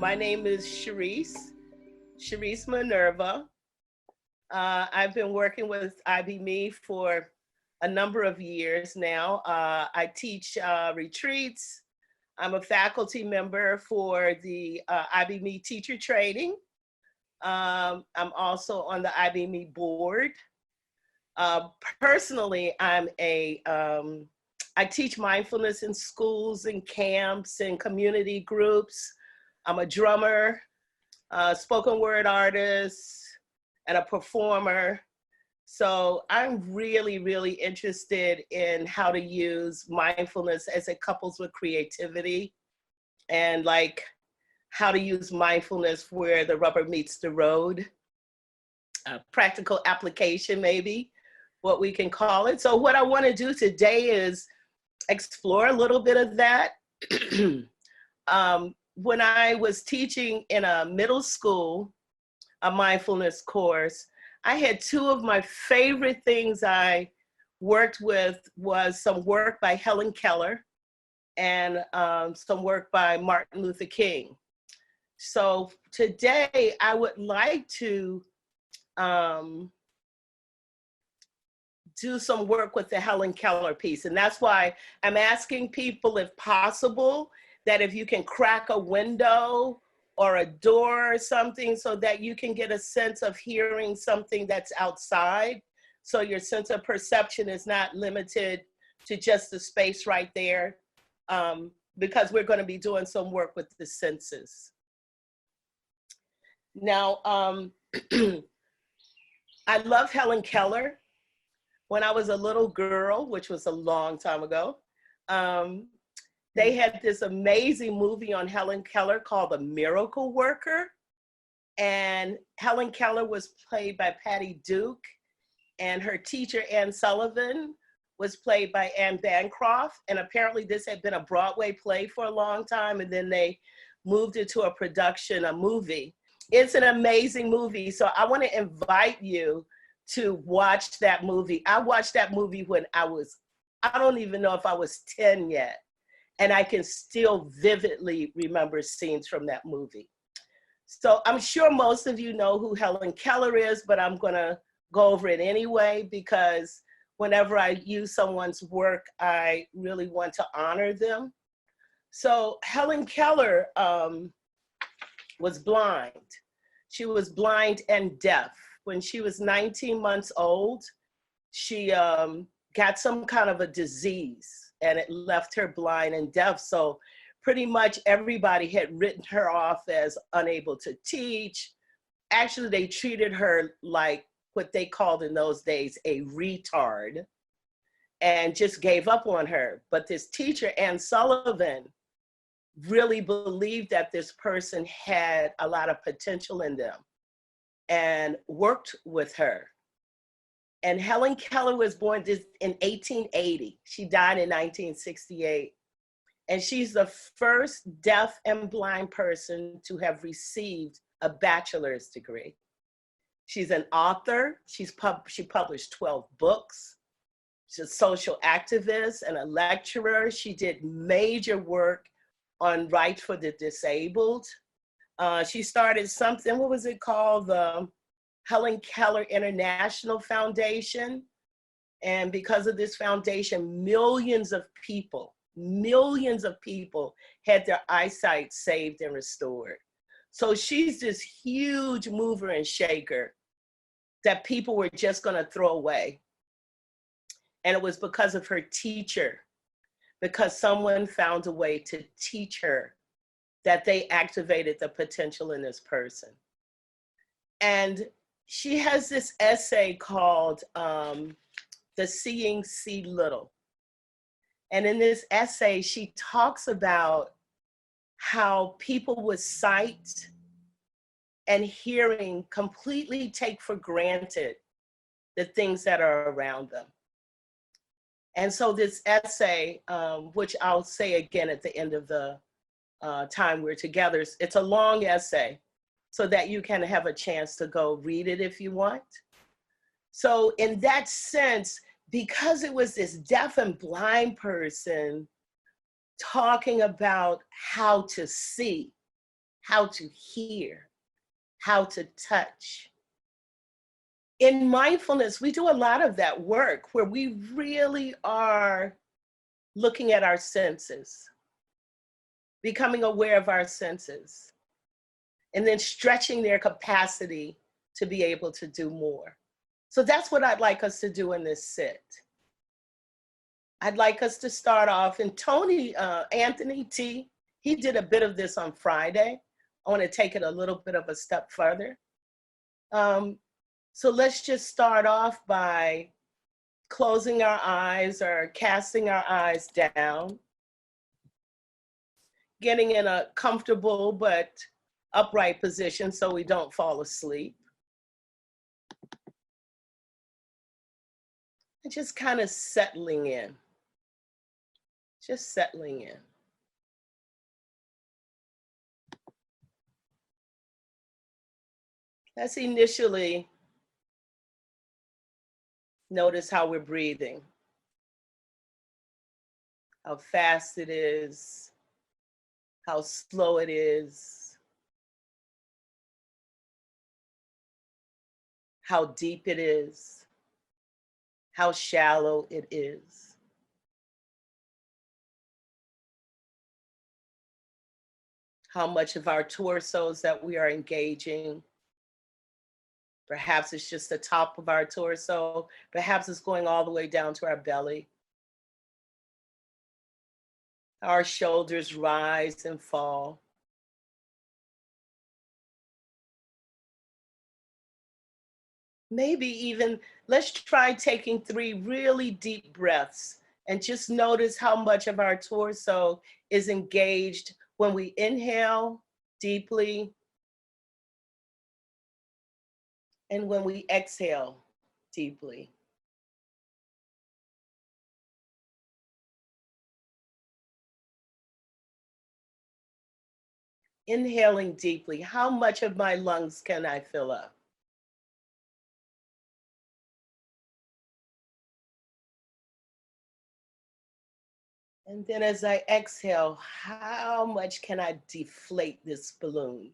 My name is Charisse Minerva. I've been working with iBme for a number of years now. I teach retreats. I'm a faculty member for the iBme teacher training. I'm also on the iBme board. Personally, I teach mindfulness in schools and camps and community groups. I'm a drummer, spoken word artist, and a performer. So I'm really, really interested in how to use mindfulness as it couples with creativity, and like how to use mindfulness where the rubber meets the road. Practical application, maybe, what we can call it. So what I want to do today is explore a little bit of that. When I was teaching in a middle school, a mindfulness course, I had two of my favorite things I worked with was some work by Helen Keller and some work by Martin Luther King. So today I would like to do some work with the Helen Keller piece. And that's why I'm asking people, if possible, that if you can crack a window or a door or something so that you can get a sense of hearing something that's outside. So your sense of perception is not limited to just the space right there, because we're going to be doing some work with the senses. Now, I love Helen Keller. When I was a little girl, which was a long time ago, they had this amazing movie on Helen Keller called The Miracle Worker. And Helen Keller was played by Patty Duke, and her teacher, Anne Sullivan, was played by Anne Bancroft. And apparently this had been a Broadway play for a long time, and then they moved it to a production, a movie. It's an amazing movie. So I want to invite you to watch that movie. I watched that movie when I don't even know if I was 10 yet. And I can still vividly remember scenes from that movie. So I'm sure most of you know who Helen Keller is, but I'm gonna go over it anyway, because whenever I use someone's work, I really want to honor them. So Helen Keller was blind. She was blind and deaf. When she was 19 months old, she got some kind of a disease, and it left her blind and deaf. So pretty much everybody had written her off as unable to teach. Actually, they treated her like what they called in those days a retard, and just gave up on her. But this teacher, Anne Sullivan, really believed that this person had a lot of potential in them and worked with her. And Helen Keller was born in 1880. She died in 1968. And she's the first deaf and blind person to have received a bachelor's degree. She's an author. She published 12 books. She's a social activist and a lecturer. She did major work on rights for the disabled. She started something, what was it called? The Helen Keller International Foundation. And because of this foundation, millions of people had their eyesight saved and restored. So she's this huge mover and shaker that people were just gonna throw away. And it was because of her teacher, because someone found a way to teach her, that they activated the potential in this person. And she has this essay called The Seeing See Little. And in this essay, she talks about how people with sight and hearing completely take for granted the things that are around them. And so this essay, which I'll say again at the end of the time we're together, it's a long essay, so that you can have a chance to go read it if you want. So in that sense, because it was this deaf and blind person talking about how to see, how to hear, how to touch. In mindfulness, we do a lot of that work where we really are looking at our senses, becoming aware of our senses, and then stretching their capacity to be able to do more. So that's what I'd like us to do in this sit. I'd like us to start off, and Tony, Anthony T, he did a bit of this on Friday. I want to take it a little bit of a step further. So let's just start off by closing our eyes or casting our eyes down, getting in a comfortable but upright position so we don't fall asleep. And just kind of settling in, just settling in. Let's initially notice how we're breathing, how fast it is, how slow it is, how deep it is, how shallow it is. How much of our torsos that we are engaging. Perhaps it's just the top of our torso. Perhaps it's going all the way down to our belly. Our shoulders rise and fall. Maybe even, let's try taking 3 really deep breaths and just notice how much of our torso is engaged when we inhale deeply and when we exhale deeply. Inhaling deeply, how much of my lungs can I fill up? And then as I exhale, how much can I deflate this balloon?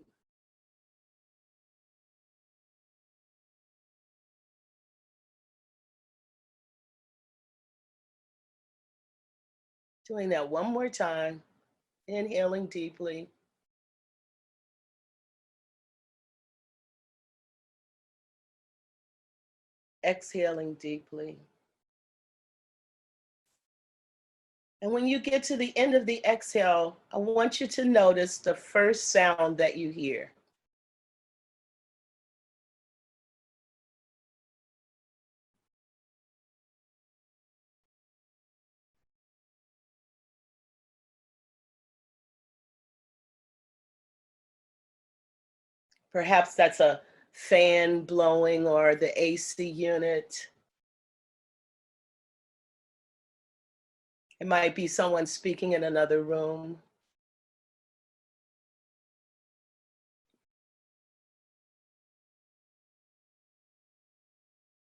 Doing that one more time, inhaling deeply. Exhaling deeply. And when you get to the end of the exhale, I want you to notice the first sound that you hear. Perhaps that's a fan blowing or the AC unit. It might be someone speaking in another room.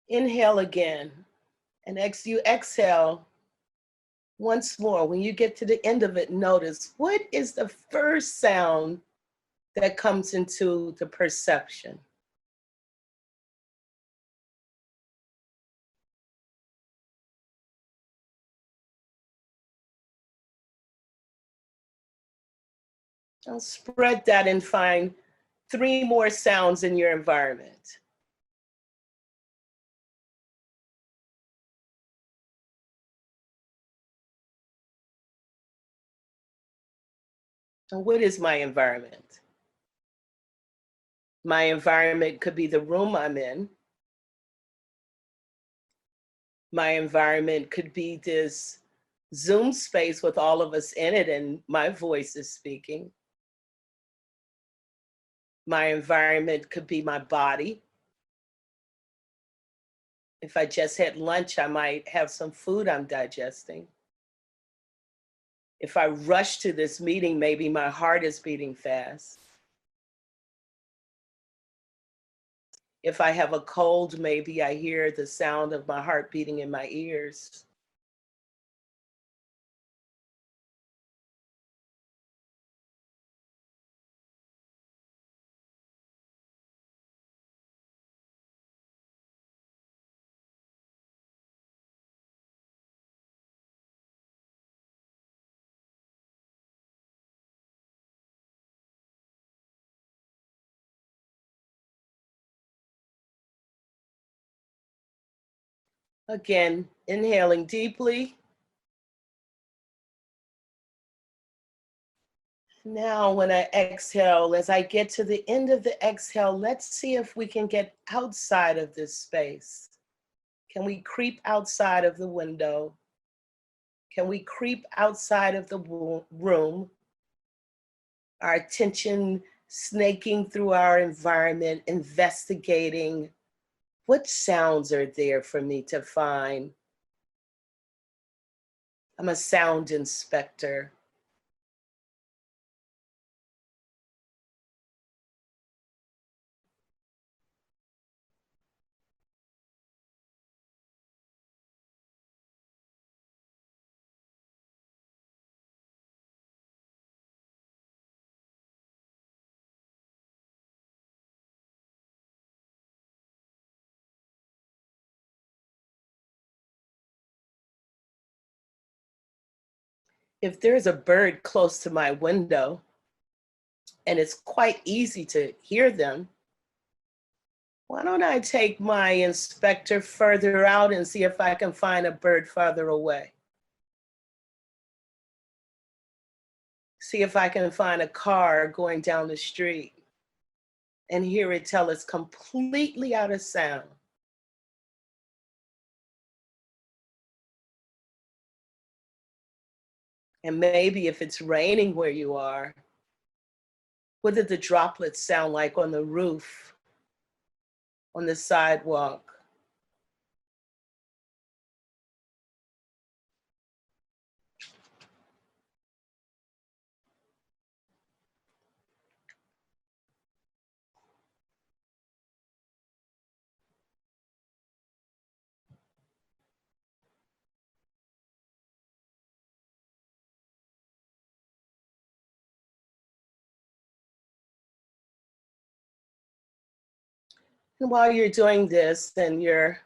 Inhale again, and you exhale once more. When you get to the end of it, notice what is the first sound that comes into the perception. Now spread that and find 3 more sounds in your environment. And what is my environment? My environment could be the room I'm in. My environment could be this Zoom space with all of us in it and my voice is speaking. My environment could be my body. If I just had lunch, I might have some food I'm digesting. If I rush to this meeting, maybe my heart is beating fast. If I have a cold, maybe I hear the sound of my heart beating in my ears. Again, inhaling deeply. Now, when I exhale, as I get to the end of the exhale, let's see if we can get outside of this space. Can we creep outside of the window? Can we creep outside of the room? Our attention snaking through our environment, investigating what sounds are there for me to find. I'm a sound inspector. If there's a bird close to my window, and it's quite easy to hear them, why don't I take my inspector further out and see if I can find a bird farther away? See if I can find a car going down the street and hear it till it's completely out of sound. And maybe if it's raining where you are, what did the droplets sound like on the roof, on the sidewalk? And while you're doing this and you're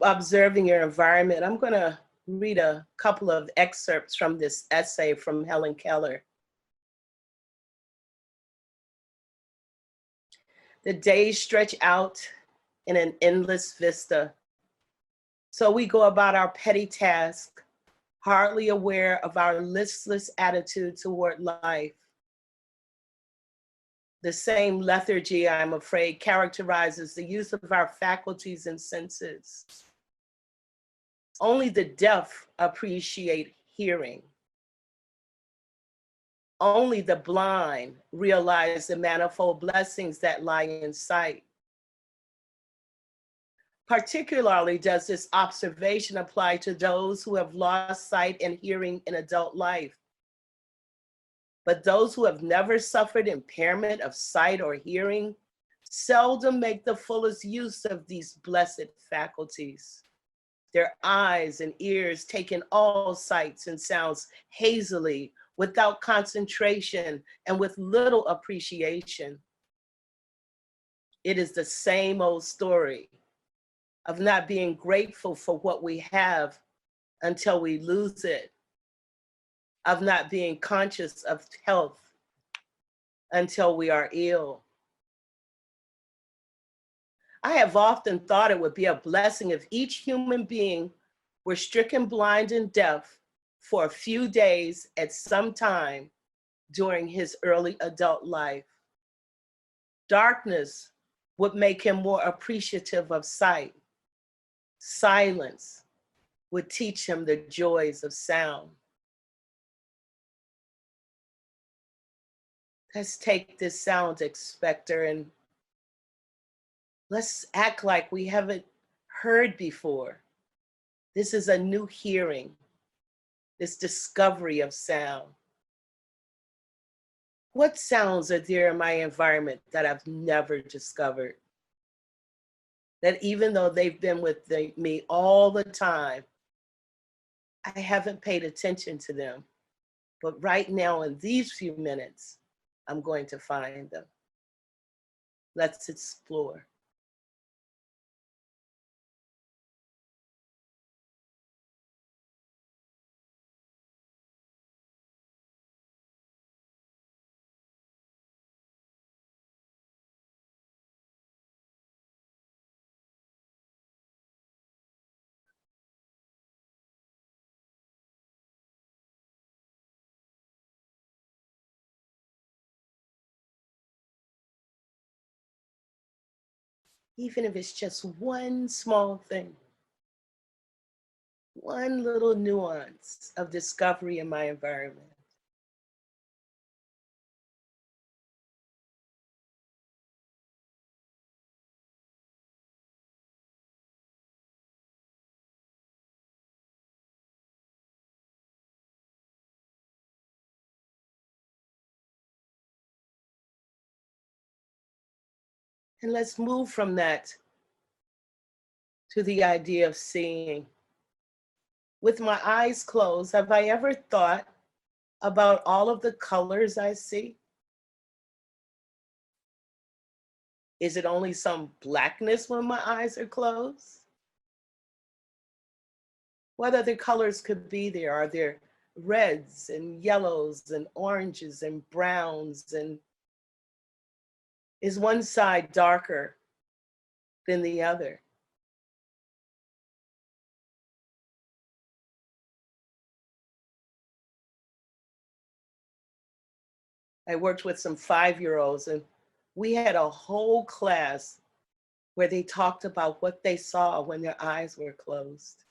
observing your environment, I'm going to read a couple of excerpts from this essay from Helen Keller. The days stretch out in an endless vista. So we go about our petty task, hardly aware of our listless attitude toward life. The same lethargy, I'm afraid, characterizes the use of our faculties and senses. Only the deaf appreciate hearing. Only the blind realize the manifold blessings that lie in sight. Particularly does this observation apply to those who have lost sight and hearing in adult life. But those who have never suffered impairment of sight or hearing seldom make the fullest use of these blessed faculties. Their eyes and ears take in all sights and sounds hazily, without concentration, and with little appreciation. It is the same old story of not being grateful for what we have until we lose it, of not being conscious of health until we are ill. I have often thought it would be a blessing if each human being were stricken blind and deaf for a few days at some time during his early adult life. Darkness would make him more appreciative of sight. Silence would teach him the joys of sound. Let's take this sound inspector and let's act like we haven't heard before. This is a new hearing, this discovery of sound. What sounds are there in my environment that I've never discovered? That even though they've been with me all the time, I haven't paid attention to them. But right now, in these few minutes, I'm going to find them. Let's explore. even if it's just one small thing, one little nuance of discovery in my environment. And let's move from that to the idea of seeing. With my eyes closed, have I ever thought about all of the colors I see? Is it only some blackness when my eyes are closed? What other colors could be there? Are there reds and yellows and oranges and browns? And is one side darker than the other? I worked with some 5-year-olds, and we had a whole class where they talked about what they saw when their eyes were closed.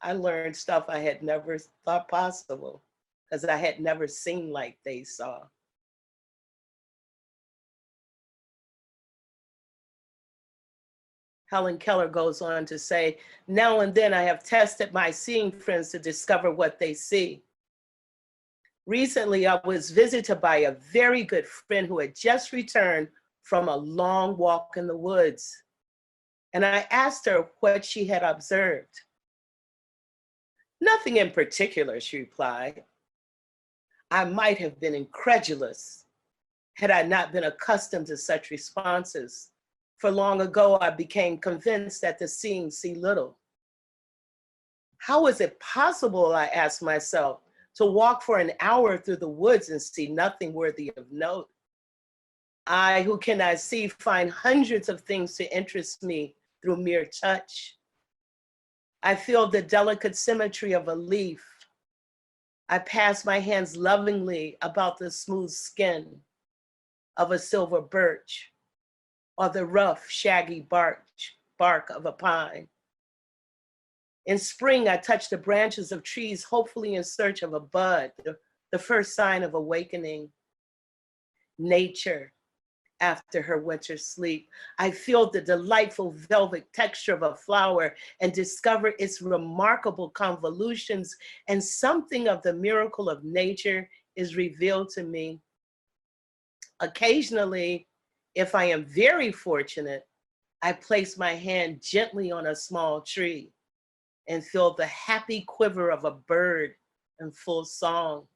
I learned stuff I had never thought possible because I had never seen like they saw. Helen Keller goes on to say, now and then I have tested my seeing friends to discover what they see. Recently, I was visited by a very good friend who had just returned from a long walk in the woods. And I asked her what she had observed. Nothing in particular, she replied. I might have been incredulous had I not been accustomed to such responses. For long ago, I became convinced that the seeing see little. How is it possible, I asked myself, to walk for an hour through the woods and see nothing worthy of note? I, who cannot see, find hundreds of things to interest me through mere touch. I feel the delicate symmetry of a leaf. I pass my hands lovingly about the smooth skin of a silver birch or the rough, shaggy bark of a pine. In spring, I touch the branches of trees, hopefully in search of a bud, the first sign of awakening. Nature, after her winter sleep. I feel the delightful velvet texture of a flower and discover its remarkable convolutions, and something of the miracle of nature is revealed to me. Occasionally, if I am very fortunate, I place my hand gently on a small tree and feel the happy quiver of a bird in full song.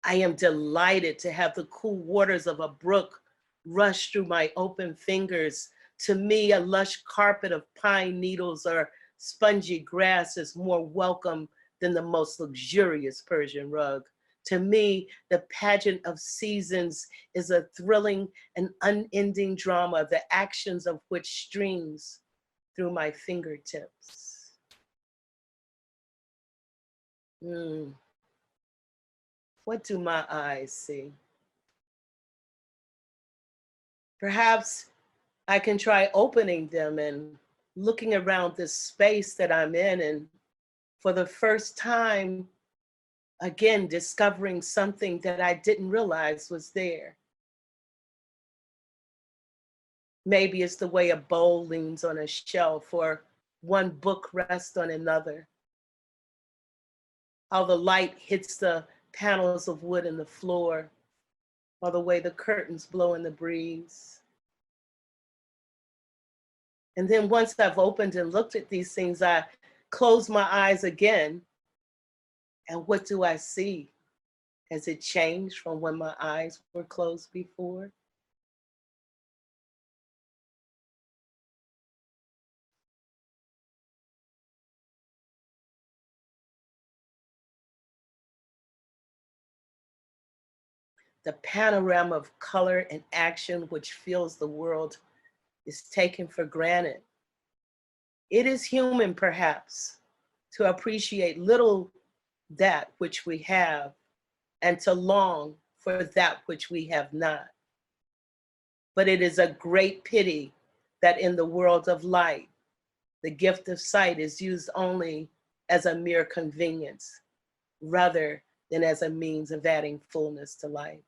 I am delighted to have the cool waters of a brook rush through my open fingers. To me, a lush carpet of pine needles or spongy grass is more welcome than the most luxurious Persian rug. To me, the pageant of seasons is a thrilling and unending drama, the actions of which streams through my fingertips. What do my eyes see? Perhaps I can try opening them and looking around this space that I'm in, and for the first time, again, discovering something that I didn't realize was there. Maybe it's the way a bowl leans on a shelf or one book rests on another. How the light hits the panels of wood in the floor, or the way the curtains blow in the breeze. And then once I've opened and looked at these things, I close my eyes again. And what do I see? Has it changed from when my eyes were closed before? The panorama of color and action which fills the world is taken for granted. It is human, perhaps, to appreciate little that which we have and to long for that which we have not. but it is a great pity that in the world of light, the gift of sight is used only as a mere convenience rather than as a means of adding fullness to life.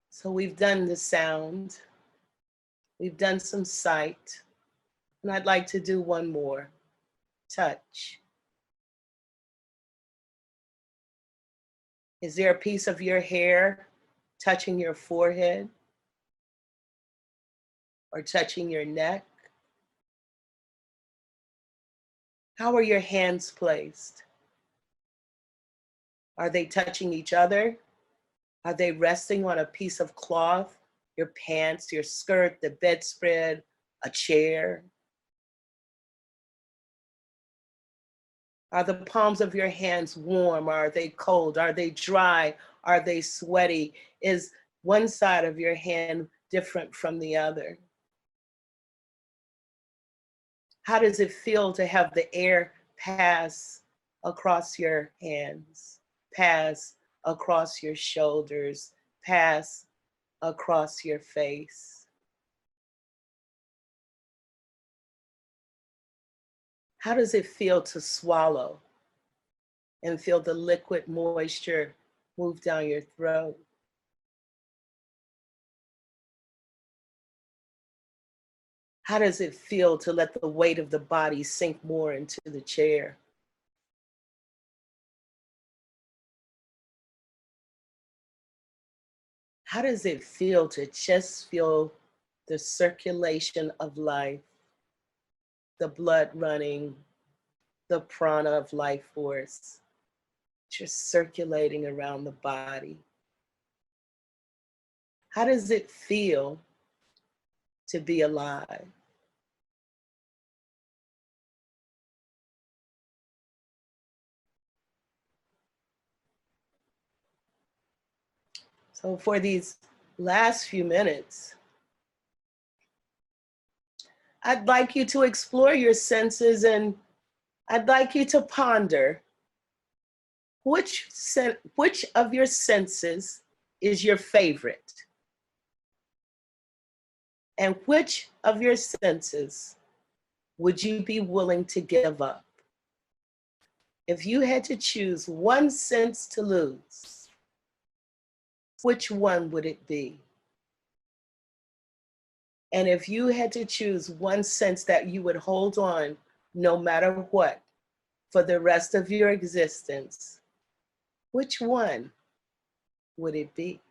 So we've done the sound, we've done some sight, and I'd like to do one more, touch. Is there a piece of your hair touching your forehead or touching your neck? How are your hands placed? Are they touching each other? Are they resting on a piece of cloth, your pants, your skirt, the bedspread, a chair? Are the palms of your hands warm? Are they cold? Are they dry? Are they sweaty? Is one side of your hand different from the other? How does it feel to have the air pass across your hands, pass across your shoulders, pass across your face? How does it feel to swallow and feel the liquid moisture move down your throat? How does it feel to let the weight of the body sink more into the chair? How does it feel to just feel the circulation of life, the blood running, the prana of life force, just circulating around the body? How does it feel to be alive? So for these last few minutes, I'd like you to explore your senses, and I'd like you to ponder which of your senses is your favorite, and which of your senses would you be willing to give up? If you had to choose one sense to lose, which one would it be? And if you had to choose one sense that you would hold on no matter what for the rest of your existence, which one would it be?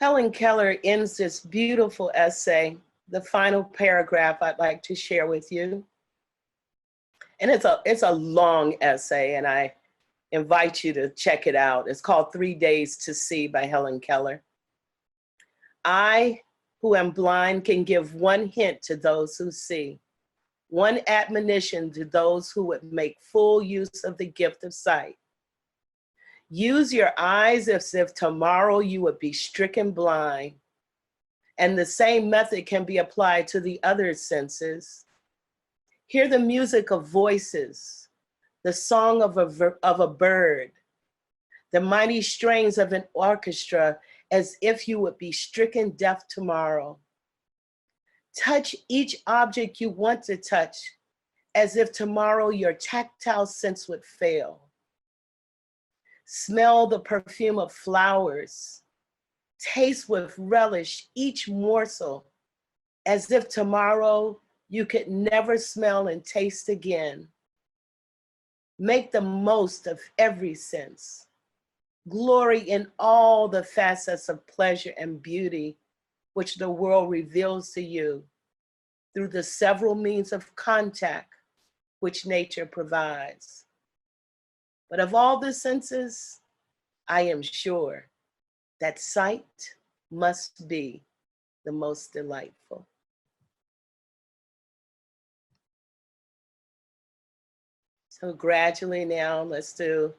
Helen Keller ends this beautiful essay, the final paragraph I'd like to share with you. And it's a long essay, and I invite you to check it out. It's called 3 Days to See by Helen Keller. I, who am blind, can give one hint to those who see. One admonition to those who would make full use of the gift of sight. Use your eyes as if tomorrow you would be stricken blind. And the same method can be applied to the other senses. Hear the music of voices, the song of a bird, the mighty strains of an orchestra as if you would be stricken deaf tomorrow. Touch each object you want to touch as if tomorrow your tactile sense would fail. Smell the perfume of flowers. Taste with relish each morsel as if tomorrow you could never smell and taste again. Make the most of every sense. Glory in all the facets of pleasure and beauty which the world reveals to you through the several means of contact which nature provides. But of all the senses, I am sure that sight must be the most delightful. So gradually now, let's do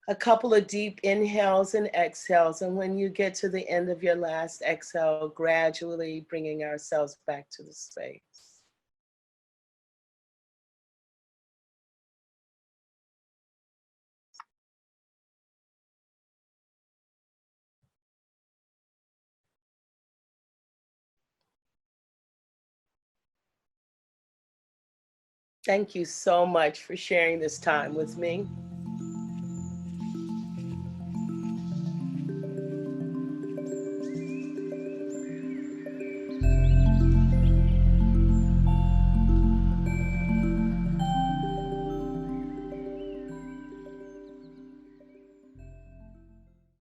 a couple of deep inhales and exhales. And when you get to the end of your last exhale, gradually bringing ourselves back to the space. Thank you so much for sharing this time with me.